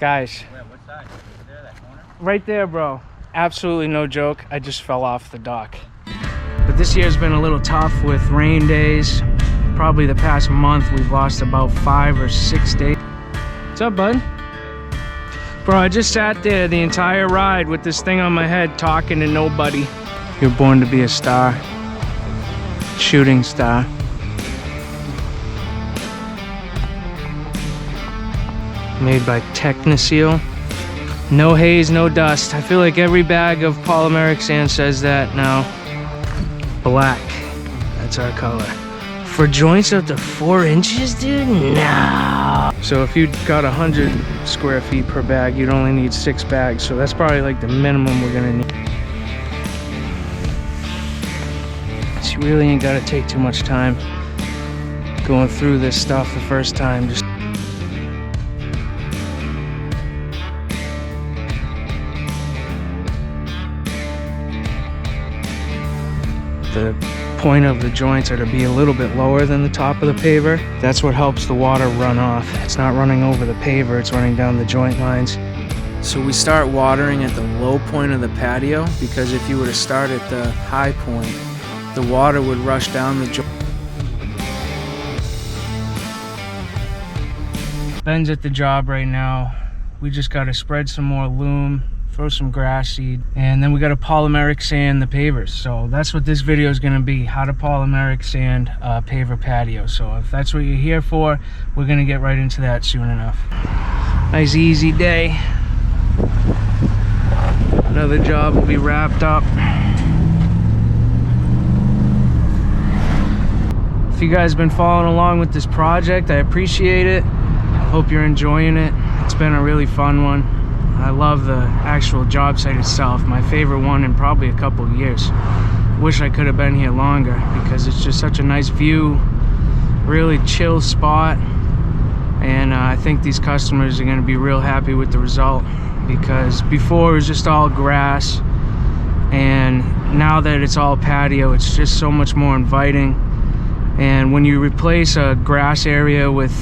Guys. Where, what side? Over there, that corner? Right there, bro. Absolutely no joke. I just fell off the dock. But this year's been a little tough with rain days. Probably the past month we've lost about 5 or 6 days. What's up, bud? Bro, I just sat there the entire ride with this thing on my head talking to nobody. You're born to be a star. Shooting star. Made by Techniseal. No haze, no dust. I feel like every bag of polymeric sand says that now. Black. That's our color. For joints up to 4 inches, dude? No. So if you got 100 square feet per bag, you'd only need 6 bags. So that's probably like the minimum we're gonna need. So you really ain't gotta take too much time going through this stuff the first time. Just the point of the joints are to be a little bit lower than the top of the paver. That's what helps the water run off. It's not running over the paver, it's running down the joint lines. So we start watering at the low point of the patio, because if you were to start at the high point, the water would rush down the joint. Ben's at the job right now. We just got to spread some more loam, throw some grass seed, and then we got to polymeric sand the pavers. So that's what this video is going to be, how to polymeric sand paver patio. So if that's what you're here for, we're going to get right into that soon enough. Nice easy day. Another job will be wrapped up. If you guys have been following along with this project, I appreciate it. Hope you're enjoying it. It's been a really fun one. I love the actual job site itself. My favorite one in probably a couple of years. Wish I could have been here longer because it's just such a nice view, really chill spot. And I think these customers are gonna be real happy with the result, because before it was just all grass, and now that it's all patio, it's just so much more inviting. And when you replace a grass area with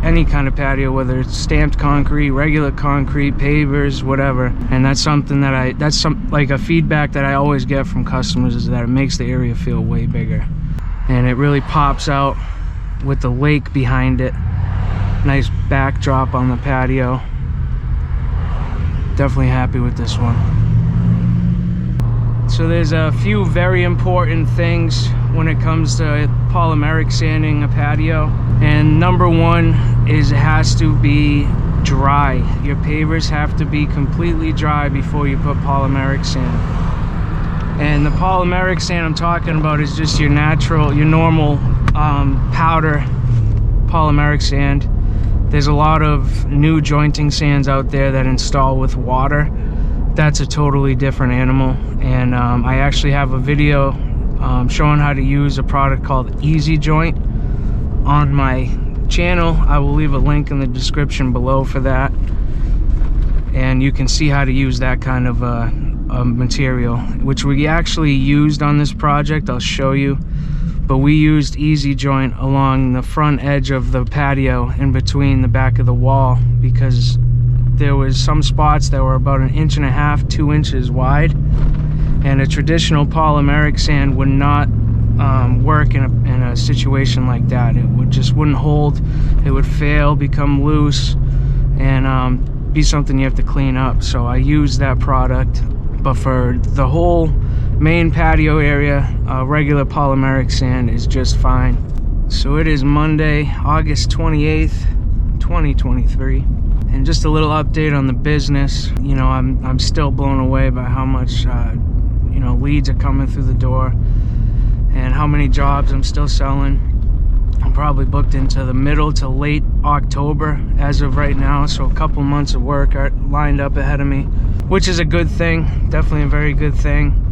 any kind of patio, whether it's stamped concrete, regular concrete, pavers, whatever, and that's something that that's like a feedback that I always get from customers, is that it makes the area feel way bigger. And it really pops out with the lake behind it. Nice backdrop on the patio. Definitely happy with this one. So there's a few very important things when it comes to polymeric sanding a patio. And number one is it has to be dry. Your pavers have to be completely dry before you put polymeric sand. And the polymeric sand I'm talking about is just your natural, your normal powder polymeric sand. There's a lot of new jointing sands out there that install with water. That's a totally different animal. And I actually have a video showing how to use a product called Easy Joint on my channel. I will leave a link in the description below for that, and you can see how to use that kind of material, which we actually used on this project. I'll show you, but we used Easy Joint along the front edge of the patio in between the back of the wall, because there was some spots that were about 1.5 to 2 inches wide, and a traditional polymeric sand would not work in a situation like that. It wouldn't hold. It would fail, become loose, and be something you have to clean up. So I used that product, but for the whole main patio area, regular polymeric sand is just fine. So it is Monday, August 28th, 2023. And just a little update on the business. You know, I'm still blown away by how much you know, leads are coming through the door, and how many jobs I'm still selling. I'm probably booked into the middle to late October as of right now, so a couple months of work are lined up ahead of me, which is a good thing. Definitely a very good thing.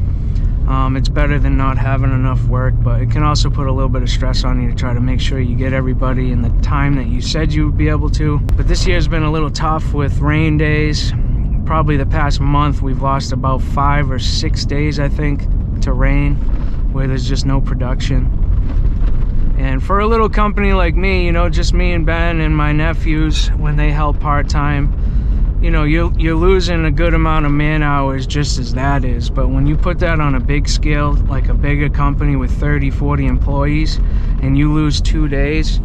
It's better than not having enough work, but it can also put a little bit of stress on you to try to make sure you get everybody in the time that you said you would be able to. But this year's been a little tough with rain days. Probably the past month we've lost about 5 or 6 days, I think, to rain, where there's just no production. And for a little company like me, you know, just me and Ben and my nephews, when they help part-time, you know, you're losing a good amount of man hours just as that is. But when you put that on a big scale, like a bigger company with 30, 40 employees, and you lose 2 days,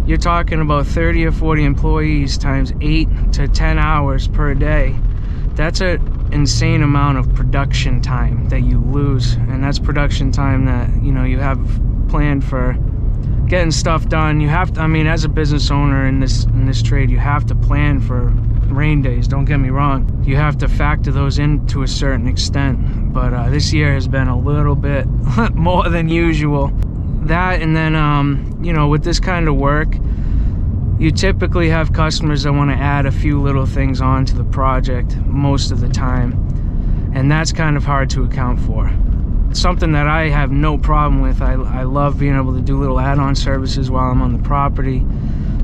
you're talking about 30 or 40 employees times 8 to 10 hours per day. That's an insane amount of production time that you lose. And that's production time that, you know, you have planned for getting stuff done. You have to, I mean, as a business owner in this trade, you have to plan for rain days, don't get me wrong. You have to factor those in to a certain extent, but this year has been a little bit more than usual. That, and then you know, with this kind of work, you typically have customers that want to add a few little things onto the project most of the time, and that's kind of hard to account for. Something that I have no problem with. I love being able to do little add-on services while I'm on the property.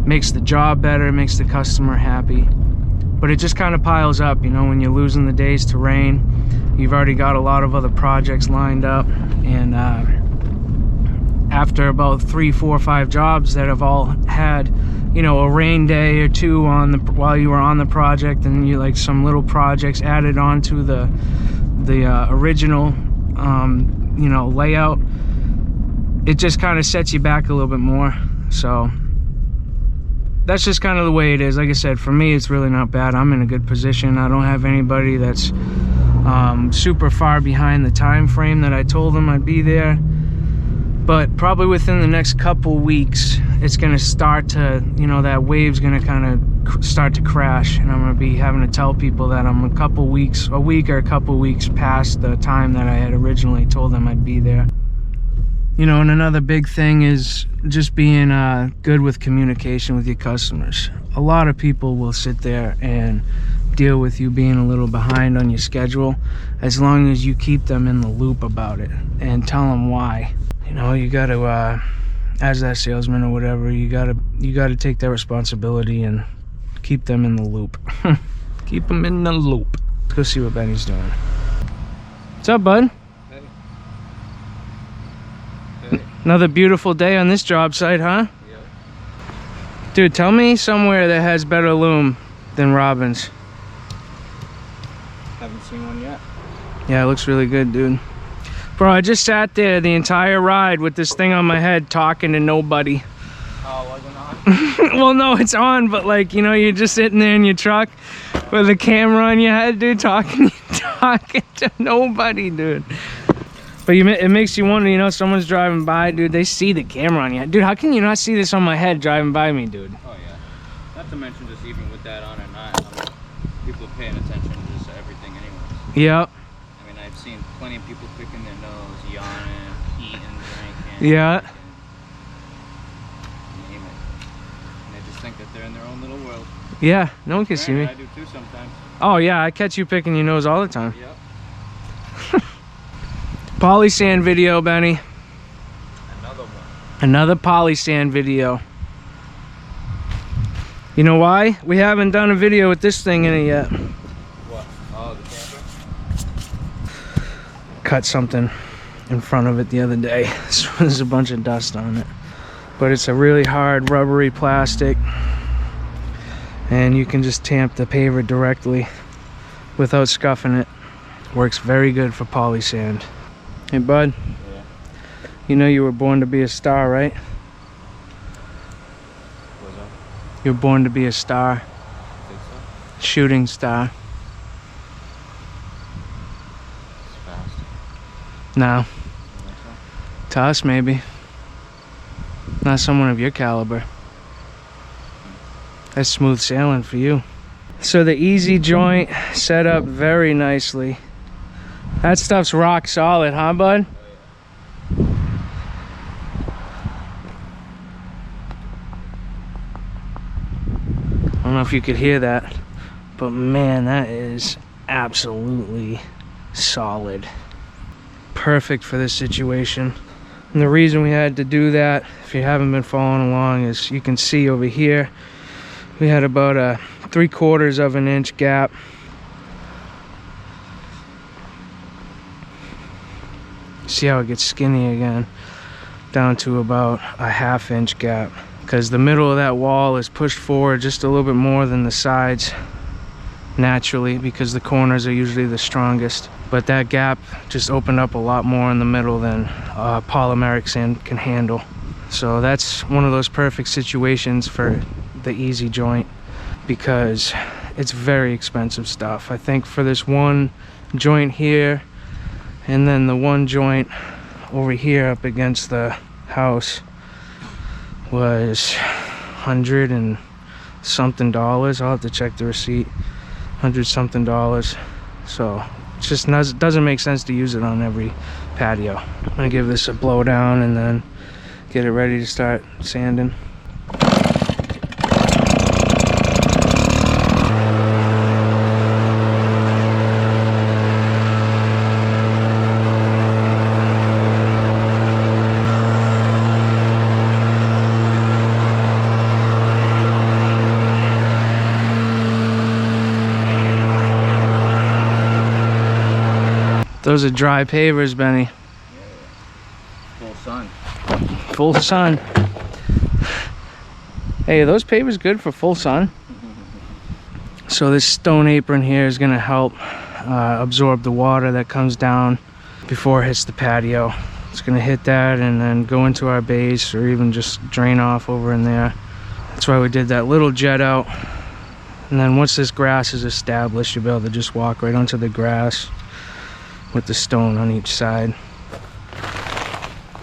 Makes the job better, makes the customer happy. But it just kind of piles up, you know, when you're losing the days to rain. You've already got a lot of other projects lined up, and after about 3, 4, 5 jobs that have all had, you know, a rain day or two on the while you were on the project, and you like some little projects added onto the original you know, layout, it just kind of sets you back a little bit more. So that's just kind of the way it is. Like I said, for me, it's really not bad. I'm in a good position. I don't have anybody that's super far behind the time frame that I told them I'd be there. But probably within the next couple weeks, it's gonna start to, you know, that wave's gonna kind of start to crash, and I'm gonna be having to tell people that I'm a week or a couple weeks past the time that I had originally told them I'd be there. You know, and another big thing is just being good with communication with your customers. A lot of people will sit there and deal with you being a little behind on your schedule, as long as you keep them in the loop about it and tell them why. You know, you got to, as that salesman or whatever, you got to take that responsibility and keep them in the loop. Keep them in the loop. Let's go see what Benny's doing. What's up, bud? Hey. Hey. Another beautiful day on this job site, huh? Yep. Dude, tell me somewhere that has better loom than Robbins. Haven't seen one yet. Yeah, it looks really good, dude. Bro, I just sat there the entire ride with this thing on my head talking to nobody. Oh, wasn't on? Well, no, it's on, but like, you know, you're just sitting there in your truck with a camera on your head, dude, talking to nobody, dude. But it makes you wonder, you know, someone's driving by, dude, they see the camera on you. Dude, how can you not see this on my head driving by me, dude? Oh, yeah. Not to mention just even with that on or not, I mean, people are paying attention to just everything anyways. Yep. I mean, I've seen plenty of people picking their nose, yawning, eating, drinking. Yeah. Name it. And they just think that they're in their own little world. Yeah, no one can see me. I do too sometimes. Oh, yeah, I catch you picking your nose all the time. Yep. Poly sand video, Benny. Another one. Another poly sand video. You know why? We haven't done a video with this thing in it yet. What? Oh, the camper? Cut something in front of it the other day. So there's a bunch of dust on it. But it's a really hard rubbery plastic. And you can just tamp the paver directly without scuffing it. Works very good for poly sand. Hey, bud. Yeah. You know you were born to be a star, right? Was that? You're born to be a star. Think so? Shooting star. It's fast. No. You think so? To us, maybe. Not someone of your caliber. That's smooth sailing for you. So the easy joint set up very nicely. That stuff's rock solid, huh, bud? I don't know if you could hear that, but man, that is absolutely solid. Perfect for this situation. And the reason we had to do that, if you haven't been following along, is you can see over here we had about a 3/4 of an inch gap. See how it gets skinny again, down to about a 1/2 inch gap, because the middle of that wall is pushed forward just a little bit more than the sides. naturally because the corners are usually the strongest. But that gap just opened up a lot more in the middle than polymeric sand can handle. So that's one of those perfect situations for the easy joint because it's very expensive stuff. I think for this one joint here and then the one joint over here up against the house was $100 and something. I'll have to check the receipt. $100 something. So it just doesn't make sense to use it on every patio. I'm gonna give this a blow down and then get it ready to start sanding. Those are dry pavers, Benny. Full sun. Full sun. Hey, are those pavers good for full sun? So this stone apron here is gonna help absorb the water that comes down before it hits the patio. It's gonna hit that and then go into our base or even just drain off over in there. That's why we did that little jet out. And then once this grass is established, you'll be able to just walk right onto the grass with the stone on each side.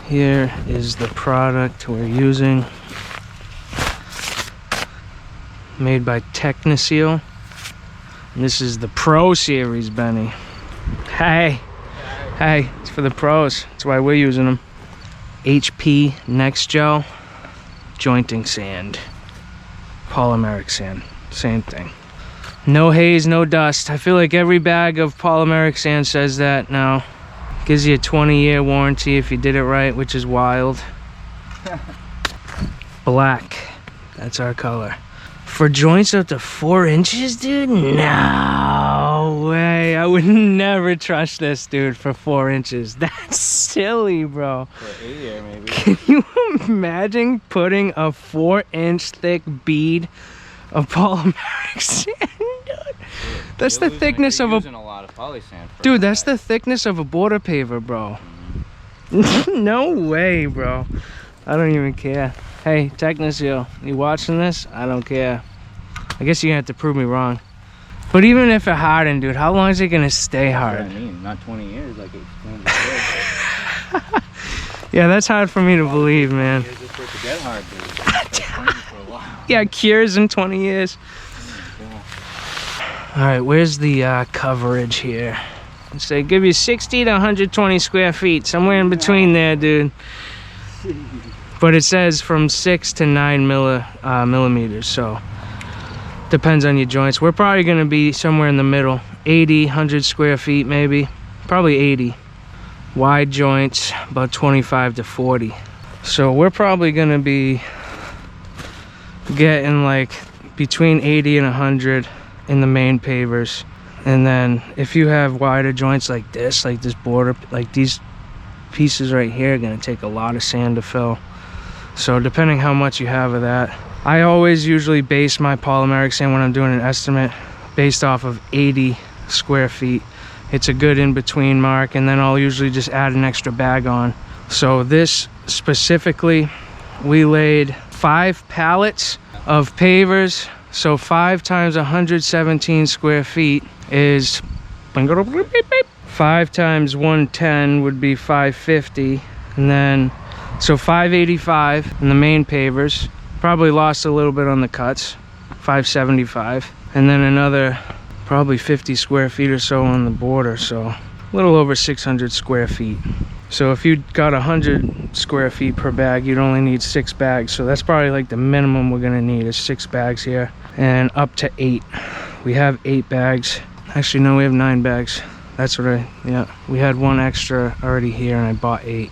Here is the product we're using, made by Techniseal. And this is the Pro Series, Benny. Hey, it's for the pros. That's why we're using them. HP Next Gel jointing sand, polymeric sand, same thing. No haze, no dust. I feel like every bag of polymeric sand says that now. Gives you a 20-year warranty if you did it right, which is wild. Black, that's our color. For joints up to 4 inches, dude? No way. I would never trust this, dude, for 4 inches. That's silly, bro. For 8 year, maybe. Can you imagine putting a 4-inch thick bead of polymeric sand, dude? That's the thickness of a lot of poly sand. Dude, that's the thickness of a border paver, bro. No way, bro. I don't even care. Hey, Techniseal, you watching this? I don't care. I guess you're gonna have to prove me wrong. But even if it hardened, dude, how long is it gonna stay hard? That's what I mean, not 20 years like it explained before. Yeah, that's hard for me to believe, man. It's just for it to get hard, dude. It's been for a while. Yeah, cures in 20 years. All right, where's the coverage here? Let's say give you 60 to 120 square feet, somewhere in between there, dude. But it says from 6 to 9 millimeters, so depends on your joints. We're probably gonna be somewhere in the middle, 80, 100 square feet maybe, probably 80. Wide joints, about 25 to 40. So we're probably gonna be getting like between 80 and 100 in the main pavers. And then if you have wider joints like this border, like these pieces right here are gonna take a lot of sand to fill. So depending how much you have of that, I always usually base my polymeric sand when I'm doing an estimate based off of 80 square feet. It's a good in-between mark, and then I'll usually just add an extra bag on. So this specifically, we laid 5 pallets of pavers. So 5 times 117 square feet is 5 times 110 would be 550, and then so 585 in the main pavers. Probably lost a little bit on the cuts, 575, and then another probably 50 square feet or so on the border, so a little over 600 square feet. So if you got 100 square feet per bag, you'd only need 6 bags. So that's probably like the minimum we're gonna need is 6 bags here, and up to 8. We have 8 bags. Actually, no, we have 9 bags. That's what we had 1 extra already here, and I bought 8.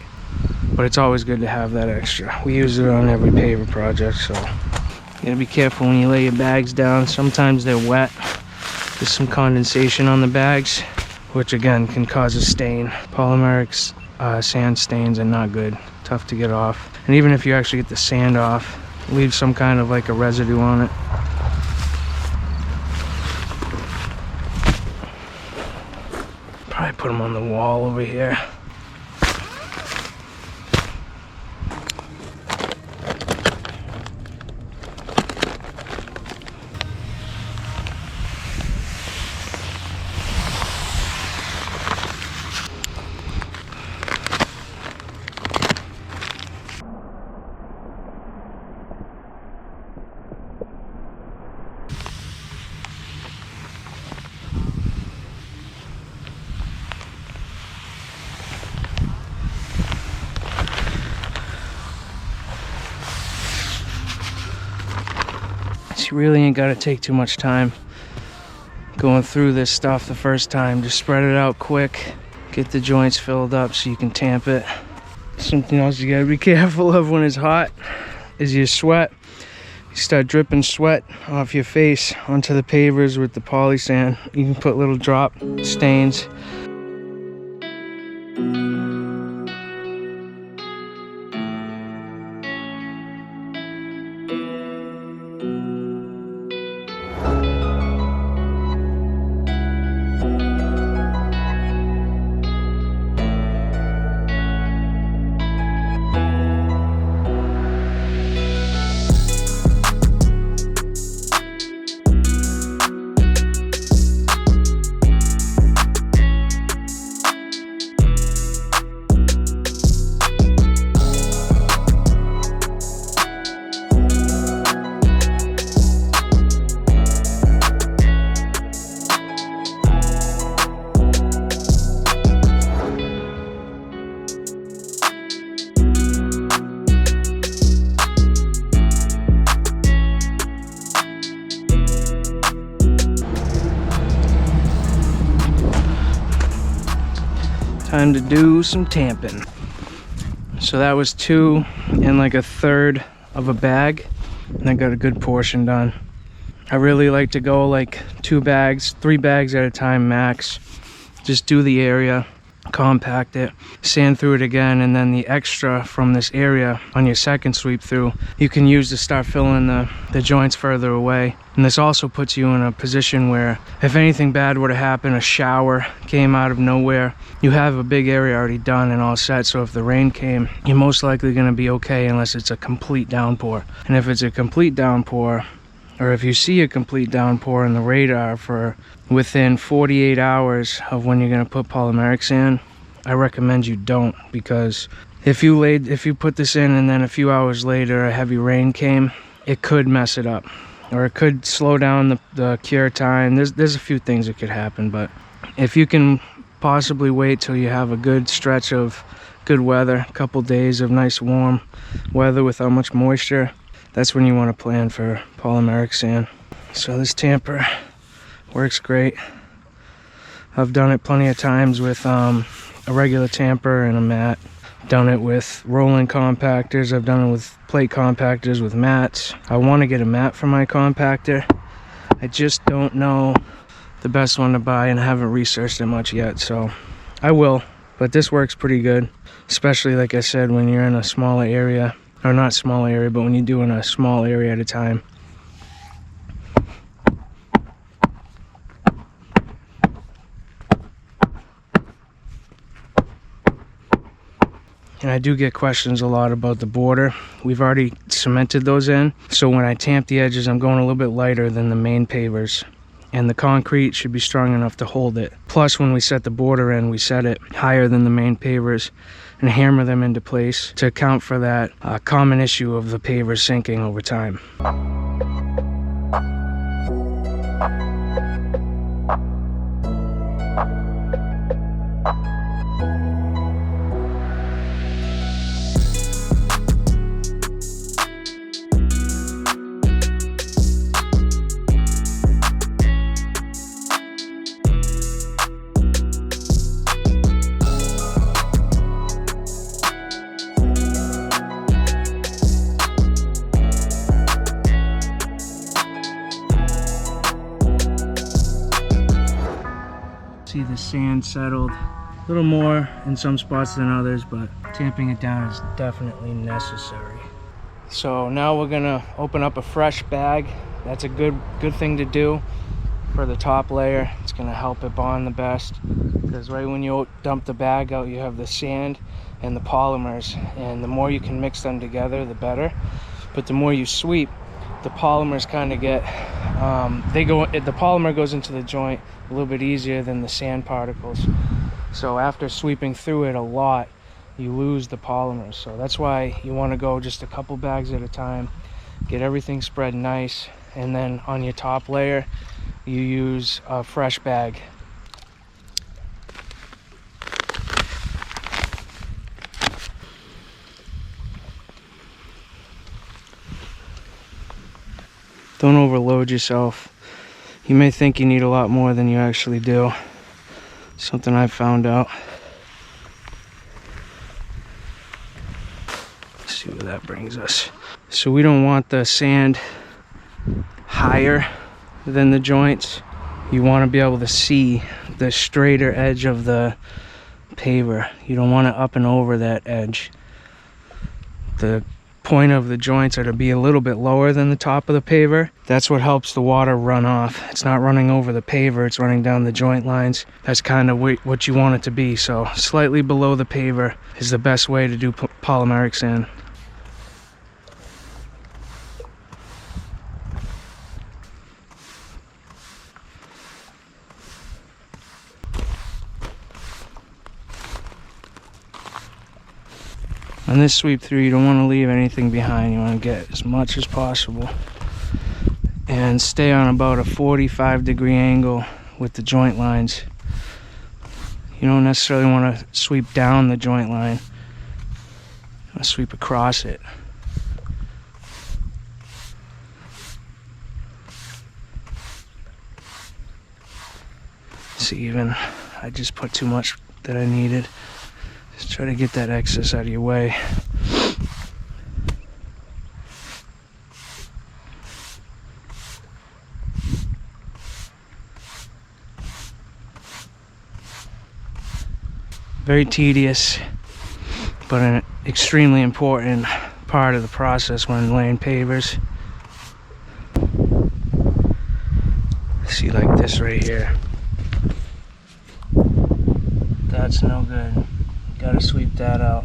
But it's always good to have that extra. We use it on every paver project, so you gotta be careful when you lay your bags down. Sometimes they're wet. There's some condensation on the bags, which again can cause a stain. Polymeric sand stains are not good, tough to get off. And even if you actually get the sand off, leave some kind of like a residue on it. put them on the wall over here. You really ain't got to take too much time going through this stuff the first time. Just spread it out quick, get the joints filled up so you can tamp it. Something else you got to be careful of when it's hot is your sweat. You start dripping sweat off your face onto the pavers with the poly sand. You can put little drop stains. Time to do some tamping. So that was 2 and like 1/3 of a bag, and I got a good portion done. I really like to go like 2 bags, 3 bags at a time max. Just do the area, compact it, sand through it again, and then the extra from this area on your second sweep through you can use to start filling the joints further away. And this also puts you in a position where if anything bad were to happen, a shower came out of nowhere, you have a big area already done and all set. So if the rain came, you're most likely going to be okay unless it's a complete downpour. And if it's a complete downpour, or if you see a complete downpour in the radar for within 48 hours of when you're going to put polymeric sand, I recommend you don't, because if you put this in and then a few hours later a heavy rain came, it could mess it up, or it could slow down the cure time. There's a few things that could happen, but if you can possibly wait till you have a good stretch of good weather, a couple days of nice warm weather without much moisture, that's when you want to plan for polymeric sand. So this tamper works great. I've done it plenty of times with a regular tamper and a mat. Done it with rolling compactors. I've done it with plate compactors, with mats. I want to get a mat for my compactor. I just don't know the best one to buy, and I haven't researched it much yet, so I will. But this works pretty good, especially like I said, when you're in a smaller area, or not small area, but when you're doing a small area at a time. And I do get questions a lot about the border. We've already cemented those in, so when I tamp the edges, I'm going a little bit lighter than the main pavers, and the concrete should be strong enough to hold it. Plus, when we set the border in, we set it higher than the main pavers and hammer them into place to account for that common issue of the pavers sinking over time. See the sand settled a little more in some spots than others, but tamping it down is definitely necessary. So now we're gonna open up a fresh bag. That's a good thing to do for the top layer. It's gonna help it bond the best, because right when you dump the bag out, you have the sand and the polymers, and the more you can mix them together, the better. But the more you sweep, the polymers kind of get the polymer goes into the joint a little bit easier than the sand particles. So after sweeping through it a lot, you lose the polymers. So that's why you want to go just a couple bags at a time, get everything spread nice, and then on your top layer you use a fresh bag. Don't overload yourself. You may think you need a lot more than you actually do. Something I found out. Let's see where that brings us. So we don't want the sand higher than the joints. You want to be able to see the straighter edge of the paver. You don't want to up and over that edge. The point of the joints are to be a little bit lower than the top of the paver. That's what helps the water run off. It's not running over the paver, it's running down the joint lines. That's kind of what you want it to be. So slightly below the paver is the best way to do polymeric sand. On this sweep through, you don't want to leave anything behind. You want to get as much as possible and stay on about a 45-degree angle with the joint lines. You don't necessarily want to sweep down the joint line. You want to sweep across it. See, even I just put too much that I needed. Just try to get that excess out of your way. Very tedious, but an extremely important part of the process when laying pavers. See, like this right here. That's no good. Gotta sweep that out.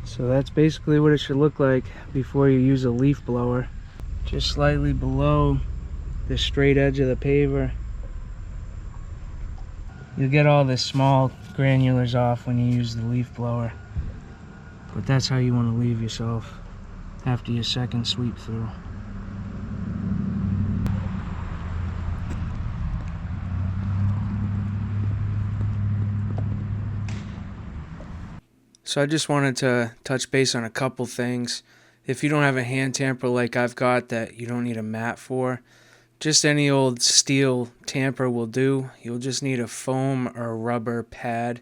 So that's basically what it should look like before you use a leaf blower. Just slightly below the straight edge of the paver. You'll get all the small granulars off when you use the leaf blower. But that's how you want to leave yourself after your second sweep through. So I just wanted to touch base on a couple things. If you don't have a hand tamper like I've got that you don't need a mat for, just any old steel tamper will do. You'll just need a foam or rubber pad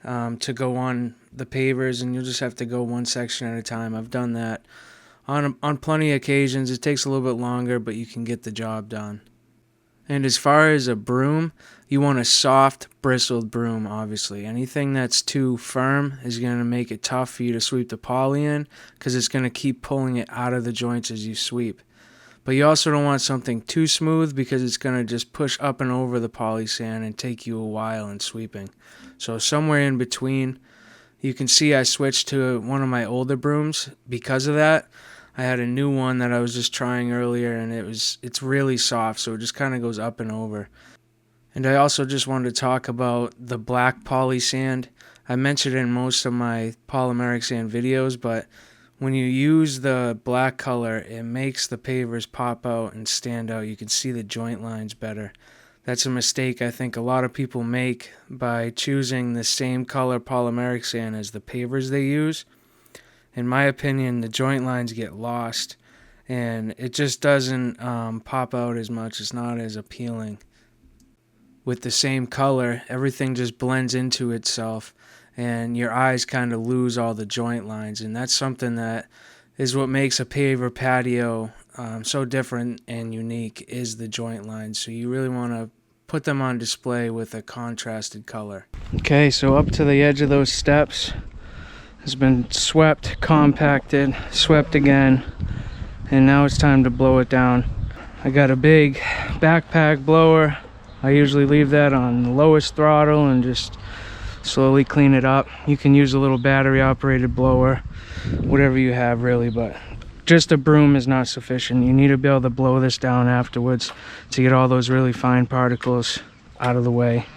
to go on the pavers, and you'll just have to go one section at a time. I've done that on plenty of occasions. It takes a little bit longer, but you can get the job done. And as far as a broom, you want a soft, bristled broom, obviously. Anything that's too firm is going to make it tough for you to sweep the poly in, because it's going to keep pulling it out of the joints as you sweep. But you also don't want something too smooth, because it's going to just push up and over the poly sand and take you a while in sweeping. So somewhere in between. You can see I switched to one of my older brooms because of that. I had a new one that I was just trying earlier, and it's really soft, so it just kind of goes up and over. And I also just wanted to talk about the black poly sand. I mentioned it in most of my polymeric sand videos, but when you use the black color, it makes the pavers pop out and stand out. You can see the joint lines better. That's a mistake I think a lot of people make by choosing the same color polymeric sand as the pavers they use. In my opinion, the joint lines get lost, and it just doesn't pop out as much. It's not as appealing. with the same color, everything just blends into itself and your eyes kind of lose all the joint lines. And that's something that is what makes a paver patio so different and unique, is the joint lines. So you really want to put them on display with a contrasted color. Okay, so up to the edge of those steps has been swept, compacted, swept again, and now it's time to blow it down. I got a big backpack blower. I usually leave that on the lowest throttle and just slowly clean it up. You can use a little battery operated blower, whatever you have really, but just a broom is not sufficient. You need to be able to blow this down afterwards to get all those really fine particles out of the way.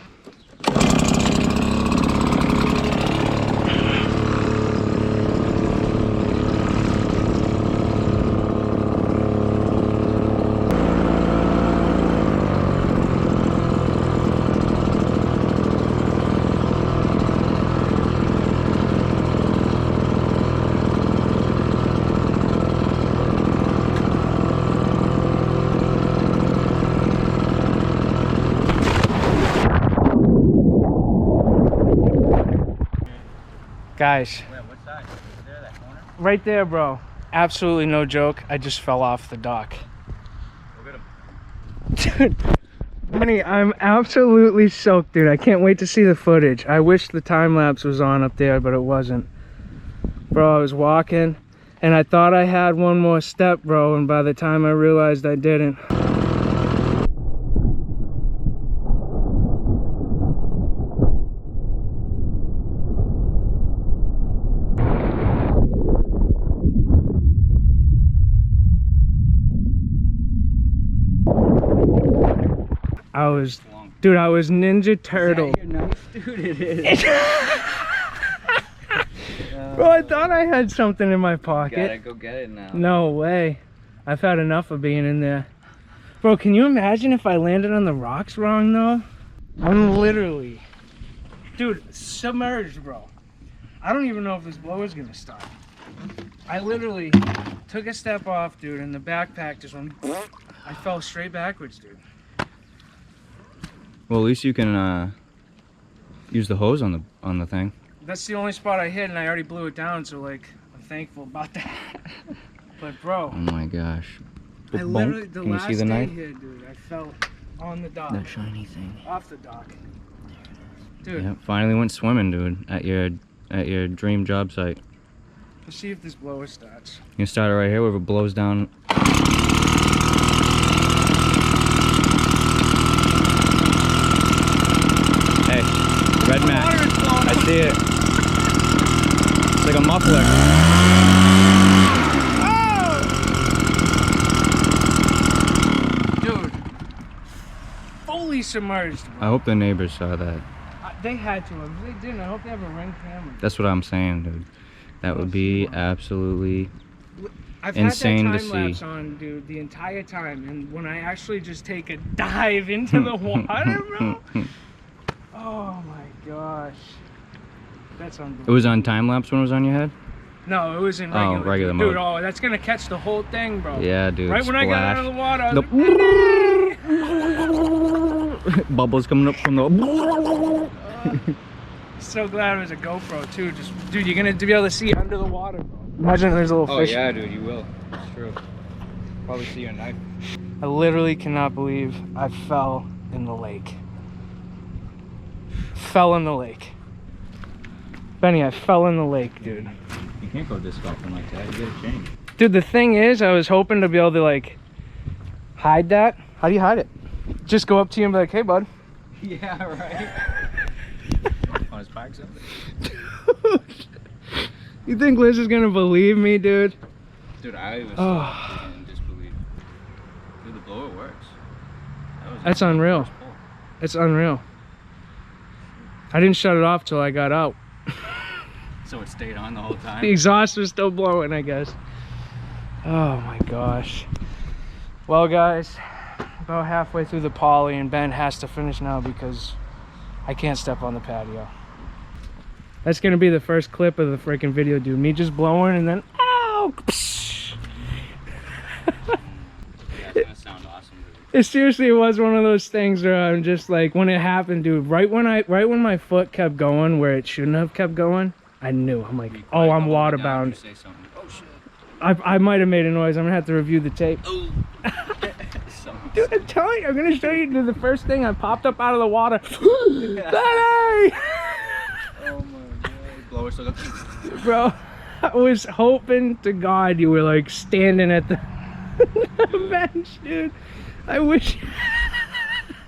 Guys, Where, what side? Is there, that corner? right there, bro. Absolutely no joke. I just fell off the dock. Look at him. Dude, Benny, I'm absolutely soaked, dude. I can't wait to see the footage. I wish the time lapse was on up there, but it wasn't. Bro, I was walking and I thought I had one more step, bro, and by the time I realized I didn't. Dude, I was Ninja Turtle. Is that your knife? Dude, it is. Bro, I thought I had something in my pocket. Gotta go get it now. No way. I've had enough of being in there. Bro, can you imagine if I landed on the rocks wrong though? I'm literally, dude, submerged, bro. I don't even know if this blower's gonna start. I literally took a step off, dude, and the backpack just went. I fell straight backwards, dude. Well, at least you can use the hose on the thing. That's the only spot I hit, and I already blew it down, so like I'm thankful about that. But bro, Oh my gosh. I literally the Can you last see the day knife? here, dude, I fell on the dock, That shiny thing. off the dock. Dude, Yeah, finally went swimming, dude, at your dream job site. let's see if this blower starts. You can start it right here where it blows down. Hey, red mat. Water is blowing I up. see it. It's like a muffler. Dude, fully submerged, I bro. hope the neighbors saw that. They had to. If they didn't, I hope they have a Ring camera. That's what I'm saying, dude. That would be absolutely... I've insane to had that time lapse see. on, dude, the entire time, and when I actually just take a dive into the water, bro. Oh my gosh, that's It unbelievable. was on time lapse when it was on your head? No, it was in Oh, regular. regular dude, mode. Oh, that's gonna catch the whole thing, bro. Yeah, dude. Right when I got out of the water, I was like, Bubbles coming up from the... so glad it was a GoPro too. Just, dude, you're gonna be able to see under the water, bro. Imagine if there's a little fish. dude, you will. It's true. Probably see your knife. I literally cannot believe I fell in the lake. Fell in the lake. Benny, I fell in the lake, dude. You can't go disc golfing like that. You gotta change. Dude, the thing is, I was hoping to be able to, like, hide that. How do you hide it? Just go up to you and be like, hey, bud. Yeah, right. On his bike something. You think Liz is gonna believe me, dude? Dude, I was Oh. in disbelief. Dude, the blower works. That's unreal. It's unreal. I didn't shut it off till I got out. So it stayed on the whole time? The exhaust was still blowing, I guess. Oh my gosh. Well, guys, about halfway through the poly, and Ben has to finish now because I can't step on the patio. That's gonna be the first clip of the freaking video, dude. Me just blowing and then, ow! Yeah, it's gonna sound awesome, dude. It seriously was one of those things where I'm just like, when it happened, dude, right when my foot kept going where it shouldn't have kept going, I knew. I'm like, oh, I'm waterbound. Say something. Oh shit. I might have made a noise. I'm gonna have to review the tape. Oh. Dude, I'm telling you, I'm gonna show you, dude, the first thing I popped up out of the water. Benny! Oh my god. Blower still got. Bro, I was hoping to God you were like standing at the bench, dude. I wish.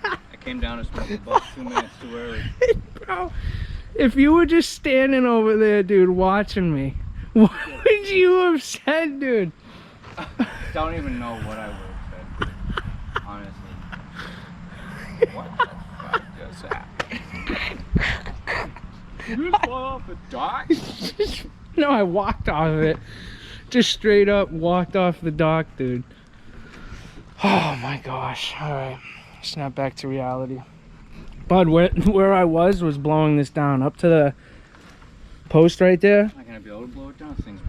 I came down to smoke about 2 minutes too early. Bro, if you were just standing over there, dude, watching me, what would you have said, dude? Don't even know what I would have said. Honestly. What the fuck just happened? You fall off a dock? No, I walked off of it. Just straight up walked off the dock, dude. Oh my gosh. Alright. Snap back to reality. Bud, where I was blowing this down. Up to the post right there. I'm not gonna be able to blow it down. This thing's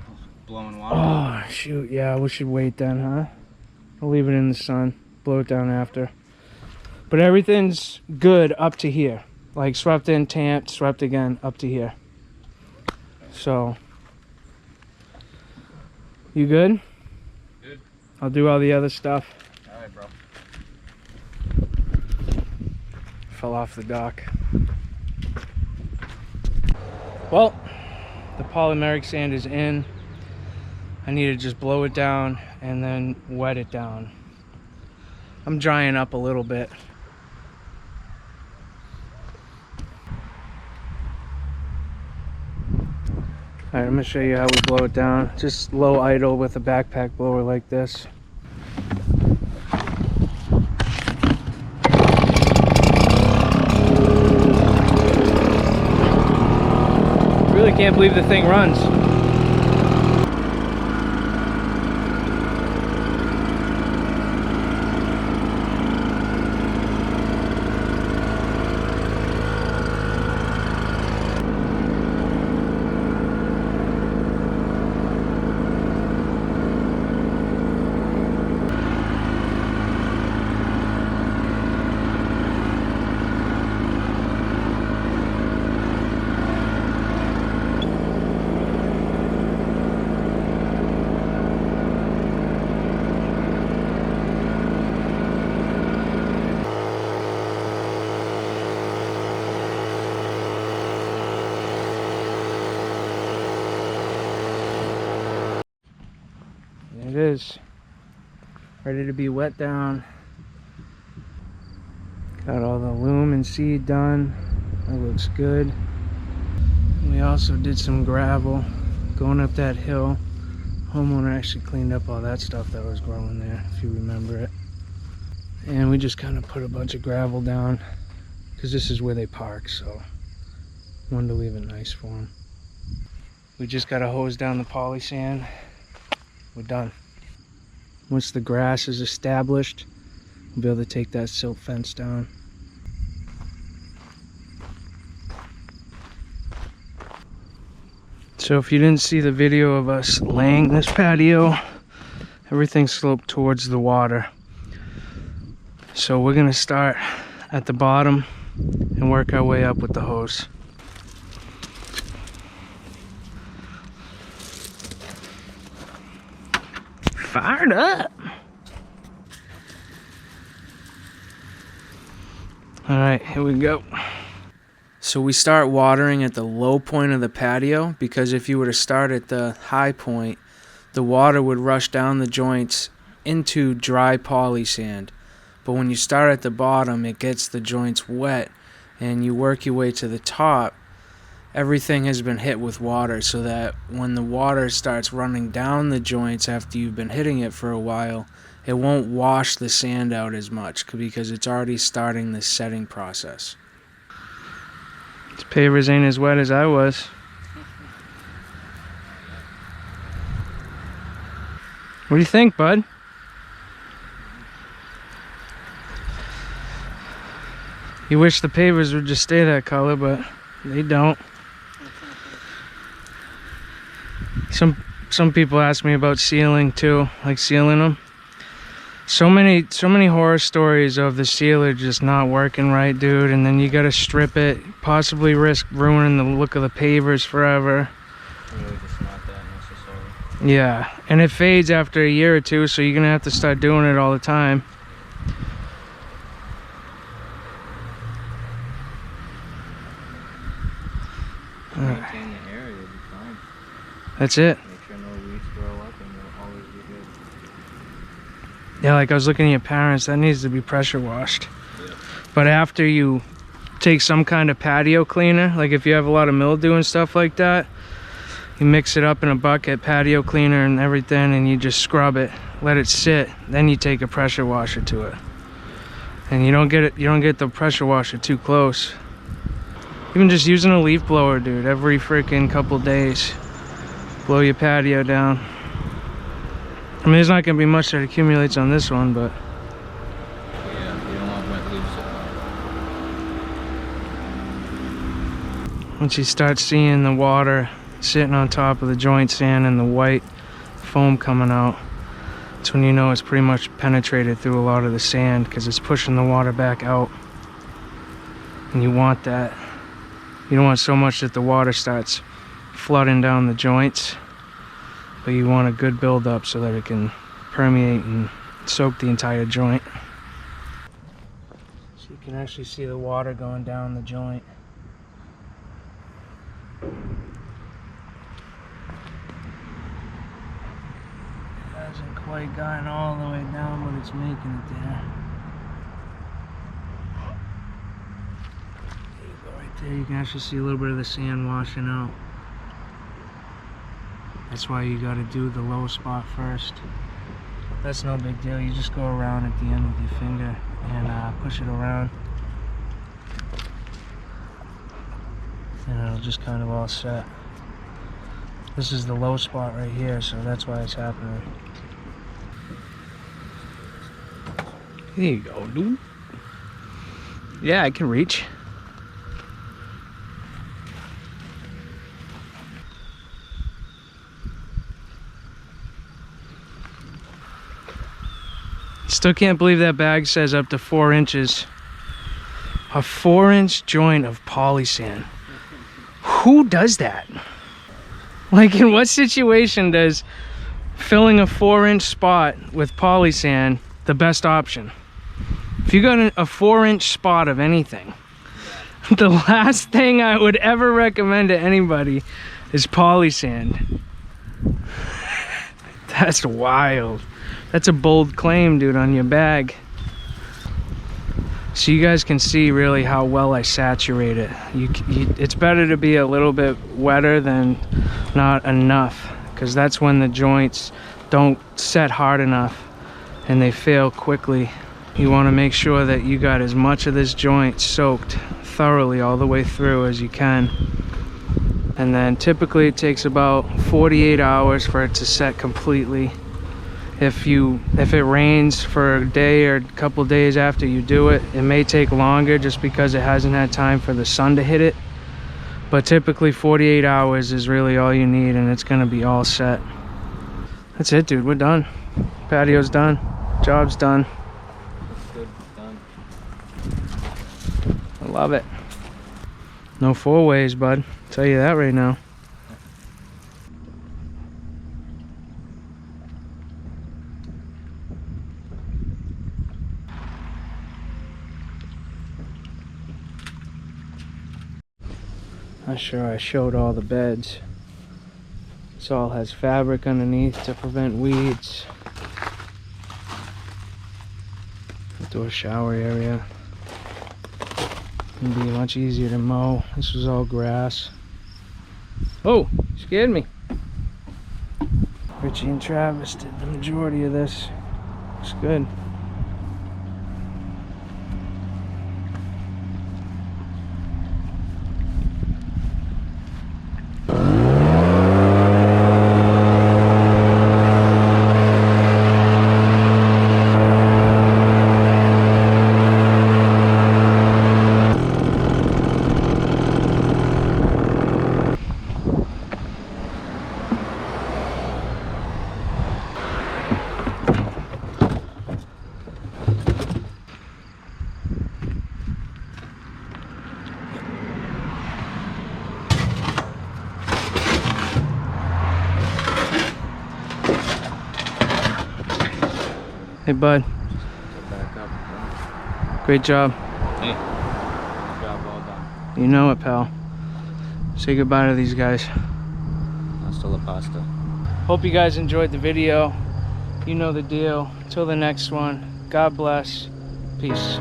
blowing water. Oh, shoot. Yeah, we should wait then, huh? I'll leave it in the sun. Blow it down after. But everything's good up to here. Like swept in, tamped, swept again, up to here. So, you good? Good. I'll do all the other stuff. Alright, bro. Fell off the dock. Well, the polymeric sand is in. I need to just blow it down and then wet it down. I'm drying up a little bit. Alright, I'm going to show you how we blow it down. Just low idle with a backpack blower like this. Really can't believe the thing runs. It is ready to be wet down. Got all the loom and seed done. That looks good. We also did some gravel going up that hill. Homeowner actually cleaned up all that stuff that was growing there, if you remember it. And we just kind of put a bunch of gravel down because this is where they park, so wanted to leave it nice for them. We just got to hose down the poly sand. We're done. Once the grass is established, we'll be able to take that silt fence down. So if you didn't see the video of us laying this patio, everything's sloped towards the water. So we're gonna start at the bottom and work our way up with the hose. Fired up. All right, here we go. So we start watering at the low point of the patio because if you were to start at the high point, the water would rush down the joints into dry poly sand. But when you start at the bottom, it gets the joints wet and you work your way to the top. Everything has been hit with water so that when the water starts running down the joints after you've been hitting it for a while, it won't wash the sand out as much because it's already starting the setting process. This pavers ain't as wet as I was. What do you think, bud? You wish the pavers would just stay that color, but they don't. Some people ask me about sealing too, like sealing them. So many horror stories of the sealer just not working right, dude, and then you gotta strip it, possibly risk ruining the look of the pavers forever. Really just not that necessary. Yeah, and it fades after a year or two, so you're gonna have to start doing it all the time. Maintain the area, you'll be fine. That's it. Make sure no weeds grow up and you'll always be good. Yeah, like I was looking at your parents, that needs to be pressure washed. Yeah. But after you take some kind of patio cleaner, like if you have a lot of mildew and stuff like that, you mix it up in a bucket, patio cleaner and everything, and you just scrub it, let it sit, then you take a pressure washer to it. And you don't get the pressure washer too close. Even just using a leaf blower, dude, every freaking couple days, blow your patio down. I mean, there's not gonna be much that accumulates on this one, but Yeah, you don't want wet leaves. once you start seeing the water sitting on top of the joint sand and the white foam coming out, that's when you know it's pretty much penetrated through a lot of the sand, because it's pushing the water back out. And you want that. You don't want so much that the water starts flooding down the joints, but you want a good buildup so that it can permeate and soak the entire joint. So you can actually see the water going down the joint. It hasn't quite gotten all the way down, but it's making it there. There you go, right there. You can actually see a little bit of the sand washing out. That's why you got to do the low spot first. That's no big deal. You just go around at the end with your finger and push it around. And it'll just kind of all set. This is the low spot right here, so that's why it's happening. There you go, dude. Yeah, I can reach. Still can't believe that bag says up to 4 inches. A 4-inch joint of poly sand. Who does that? Like, in what situation does filling a 4-inch spot with poly sand the best option? If you got a 4-inch spot of anything, the last thing I would ever recommend to anybody is poly sand. That's wild. That's a bold claim, dude, on your bag. So you guys can see really how well I saturate it. It's better to be a little bit wetter than not enough, because that's when the joints don't set hard enough and they fail quickly. You want to make sure that you got as much of this joint soaked thoroughly all the way through as you can. And then typically it takes about 48 hours for it to set completely. If it rains for a day or a couple days after you do it, it may take longer just because it hasn't had time for the sun to hit it. But typically 48 hours is really all you need, and it's gonna be all set. That's it, dude, we're done. Patio's done, job's done. Looks good, done. I love it. No 4 ways, bud. Tell you that right now. Not sure I showed all the beds. This all has fabric underneath to prevent weeds. Outdoor shower area. It'd be much easier to mow. This was all grass. Oh, you scared me. Richie and Travis did the majority of this. Looks good. Hey, bud. Get back up, bro. Great job. Hey. Job well done. You know it, pal. Say goodbye to these guys. Hasta la pasta. Hope you guys enjoyed the video. You know the deal. Till the next one. God bless. Peace.